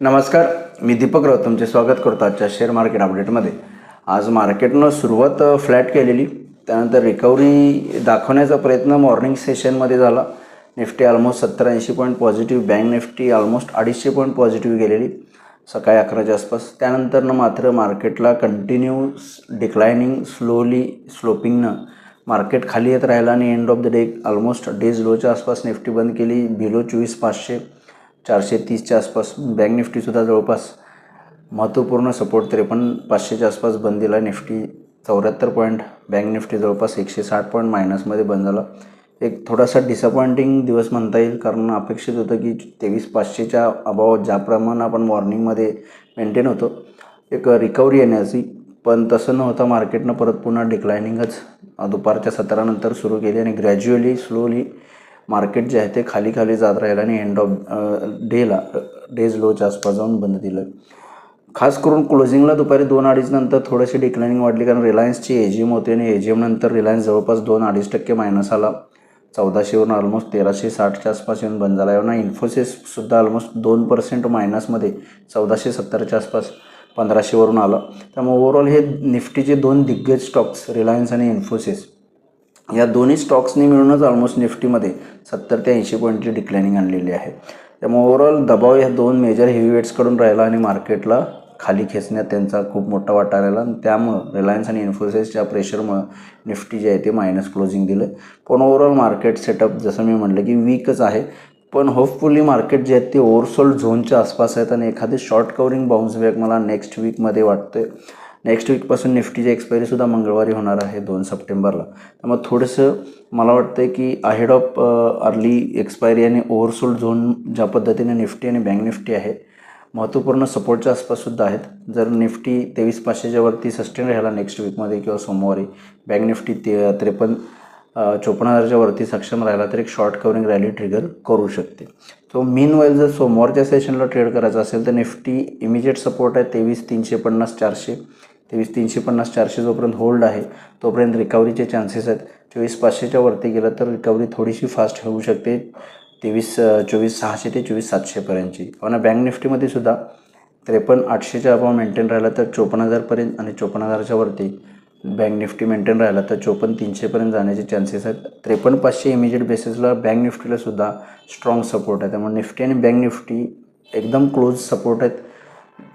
नमस्कार, मी दीपक राऊत तुमचे स्वागत करतो आजच्या शेअर मार्केट अपडेटमध्ये. आज मार्केटनं सुरुवात फ्लॅट केलेली, त्यानंतर रिकव्हरी दाखवण्याचा प्रयत्न मॉर्निंग सेशनमध्ये झाला. Nifty almost 70-80 point positive, bank Nifty almost 250 point positive गेलेली सकाळी 11च्या आसपास. त्यानंतरनं मात्र मार्केटला कंटिन्यू डिक्लायनिंग स्लोपिंगनं मार्केट खाली येत राहिला आणि end of the day almost डेज लोच्या आसपास निफ्टी बंद केली बिलो 24,500, 430च्या आसपास. बँक निफ्टीसुद्धा जवळपास महत्त्वपूर्ण सपोर्ट 53,500च्या आसपास बंद दिला. निफ्टी 74 पॉईंट, बँक निफ्टी जवळपास 160 पॉईंट मायनसमध्ये बंद झाला. एक थोडासा डिसअपॉइंटिंग दिवस म्हणता येईल, कारण अपेक्षित होतं की 23,500च्या अभावात ज्याप्रमाणे आपण मॉर्निंगमध्ये मेंटेन होतो एक रिकव्हरी येण्याची, पण तसं न होता मार्केटनं परत पुन्हा डिक्लायनिंगच दुपारच्या 17 नंतर सुरू केली आणि ग्रॅज्युअली स्लोली मार्केट जे आहे ते खाली जात राहिलं आणि एंड ऑफ डेज लोच्या आसपास जाऊन बंद दिलं. खास करून क्लोजिंगला दुपारी 2-2.5 नंतर थोडीशी डिक्लायनिंग वाढली, कारण रिलायन्सची एजीएम होती आणि एजीएम नंतर रिलायन्स जवळपास 2-2.5% मायनस आला. 1400वरून ऑलमोस्ट 1360च्या आसपास येऊन बंद झाला. येऊन इन्फोसिससुद्धा ऑलमोस्ट 2% मायनसमध्ये 1470च्या आसपास 1500वरून आलं. त्यामुळे ओव्हरऑल हे निफ्टीचे दोन दिग्गज स्टॉक्स रिलायन्स आणि इन्फोसिस या दोन्ही स्टॉक्सनी मिळूनच ऑलमोस्ट निफ्टीमध्ये 70 ते 80 पॉईंटची डिक्लायनिंग आणलेली आहे. त्यामुळे ओव्हरऑल दबाव ह्या दोन मेजर हेवीवेट्सकडून राहिला आणि मार्केटला खाली खेचण्यात त्यांचा खूप मोठा वाटा राहिला आणि त्यामुळं रिलायन्स आणि इन्फोसिसच्या प्रेशरमुळं निफ्टी जे आहे ते मायनस क्लोजिंग दिलं. पण ओव्हरऑल मार्केट सेटअप जसं मी म्हटलं की वीकच आहे, पण होपफुली मार्केट जे आहेत ते ओव्हरसोल्ड झोनच्या आसपास आहेत आणि एखादी शॉर्ट कवरिंग बाउन्स बॅक मला नेक्स्ट वीकमध्ये वाटतं. नेक्स्ट वीकपासून निफ्टीची एक्सपायरीसुद्धा मंगळवारी होणार आहे 2 सप्टेंबरला. त्यामुळे थोडंसं मला वाटतं की अहेड ऑफ अर्ली एक्सपायरी आणि ओव्हरसोल्ड झोन ज्या पद्धतीने निफ्टी आणि बँक निफ्टी आहे महत्त्वपूर्ण सपोर्टच्या आसपाससुद्धा आहेत. जर निफ्टी 23,500च्या वरती सस्टेन राहिला नेक्स्ट वीकमध्ये किंवा सोमवारी, बँक निफ्टी 54,000च्या वरती सक्षम राहिला तर एक शॉर्ट कवरिंग रॅली ट्रिगर करू शकते. सो मीनवाईल जर सोमवारच्या सेशनला ट्रेड करायचं असेल तर निफ्टी इमिजिएट सपोर्ट आहे 23,350-400. 23,350-400 जोपर्यंत होल्ड आहे तोपर्यंत रिकव्हरीचे चान्सेस आहेत. 24,500च्या वरती गेलं तर रिकव्हरी थोडीशी फास्ट होऊ शकते 24,600 ते 24,700पर्यंतची. पण बँक निफ्टीमध्ये सुद्धा 53,800च्या अभाव मेंटेन राहिला तर 54,000पर्यंत आणि 54,000च्या वरती बँक निफ्टी मेंटेन राहिला तर 54,300पर्यंत जाण्याचे चान्सेस आहेत. 53,500 इमिजिएट बेसिसला बँक निफ्टीला सुद्धा स्ट्रॉंग सपोर्ट आहे. त्यामुळे निफ्टी आणि बँक निफ्टी एकदम क्लोज सपोर्ट आहेत.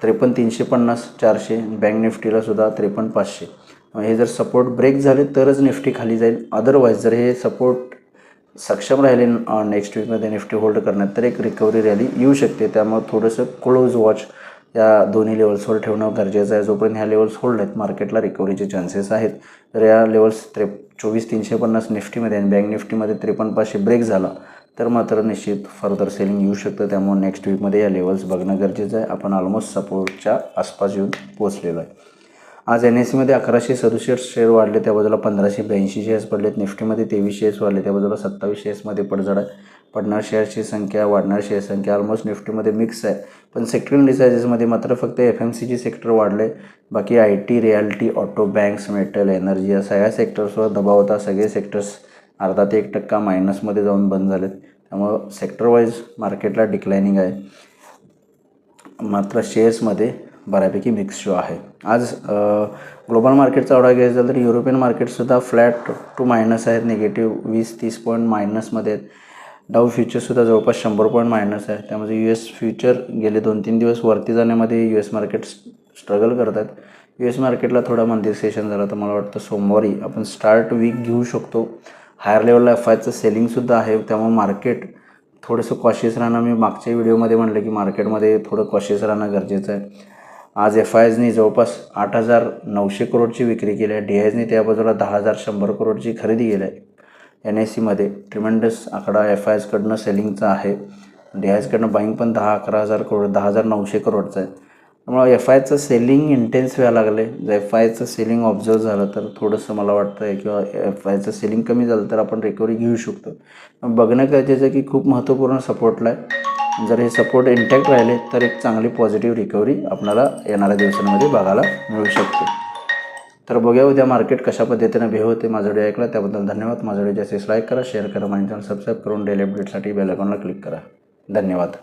53,350-400, बँक निफ्टीला सुद्धा 53,500. हे जर सपोर्ट ब्रेक झाले तरच निफ्टी खाली जाईल. अदरवाईज जर हे सपोर्ट सक्षम राहिले नेक्स्ट वीकमध्ये निफ्टी होल्ड करण्यात तर एक रिकव्हरी रॅली येऊ शकते. त्यामुळे थोडंसं क्लोज वॉच या दोन्ही लेवल्सवर ठेवणं गरजेचं आहे. जोपर्यंत ह्या लेवल्स होल्ड आहेत मार्केटला रिकव्हरीचे चान्सेस आहेत. तर या लेवल्स 24,350 निफ्टीमध्ये आणि बँक निफ्टीमध्ये 53,500 ब्रेक झाला तर मात्र निश्चित फर्दर सेलिंग येऊ शकतं. त्यामुळे नेक्स्ट वीकमध्ये या लेवल्स बघणं गरजेचं आहे. आपण ऑलमोस्ट सपोर्टच्या आसपास येऊन पोहोचलेलो आहे. आज NSEमध्ये 1167 शेअर वाढले, त्या बाजूला 1,582 शेअर्स पडलेत. निफ्टीमध्ये 23 शेअर्स वाढले, त्या बाजूला 27 शेअर्समध्ये पडझड आहे. पडणार शेअर्सची संख्या, वाढणार शेअर संख्या ऑलमोस्ट निफ्टीमध्ये मिक्स आहे. पण सेक्टरल इंडिसायजेसमध्ये मात्र फक्त FMCG सेक्टर वाढले. बाकी IT, reality, auto, banks, metal, energy या सगळ्या सेक्टर्सवर दबाव होता. सगळे सेक्टर्स अर्धा ते 1% मायनसमध्ये जाऊन बंद झालेत. त्यामुळं सेक्टर वाईज मार्केटला डिक्लायनिंग आहे. मात्र शेअर्समध्ये बऱ्यापैकी मिक्स शो आहे. आज ग्लोबल मार्केटचा आढावा घ्यायचा झाला तर युरोपियन मार्केटसुद्धा फ्लॅट टू मायनस आहेत. निगेटिव्ह 20-30 पॉईंट मायनसमध्ये आहेत. डाऊ फ्युचरसुद्धा जवळपास 100 पॉईंट मायनस आहे. त्यामध्ये US फ्युचर गेले 2-3 दिवस वरती जाण्यामध्ये US मार्केट स्ट्रगल करत आहेत. US मार्केटला थोडा मंदी सेशन झाला तर मला वाटतं सोमवारी आपण स्टार्ट वीक घेऊ शकतो. हायर लेवलला FIचं सेलिंगसुद्धा आहे. त्यामुळे मार्केट थोडंसं कॉशियस राहणं, मी मागच्या व्हिडिओमध्ये म्हटलं की मार्केटमध्ये थोडं कॉशियस राहणं गरजेचं आहे. आज FIजनी जवळपास 8,900 करोडची विक्री केली आहे. DIजनी त्या बाजूला 10,100 करोडची खरेदी केली आहे. NSEमध्ये ट्रिमेंडस आकडा FIजकडनं सेलिंगचा आहे. DIजकडनं बाईंग पण 10-11,000 करोड 10,900 करोडचं आहे. त्यामुळे FIचं सेलिंग इंटेन्स व्हायला लागले. जर FIचं सेलिंग ऑब्झर्व झालं तर थोडंसं मला वाटतं आहे किंवा FIचं सेलिंग कमी झालं तर आपण रिकव्हरी घेऊ शकतो. बघणं गरजेचं आहे की खूप महत्त्वपूर्ण सपोर्टला आहे. जर हे सपोर्ट इंटॅक्ट राहिले तर एक चांगली पॉझिटिव्ह रिकव्हरी आपल्याला येणाऱ्या दिवसांमध्ये बघायला मिळू शकते. तर बघूया उद्या मार्केट कशा पद्धतीने बिहेव होते. माझा व्हिडिओ ऐकला त्याबद्दल धन्यवाद. माझा व्हिडिओ जास्तीत लाईक करा, शेअर करा, माझ्या चॅनल सबस्क्राईब करून डेली अपडेटसाठी बेल आयकॉनला क्लिक करा. धन्यवाद.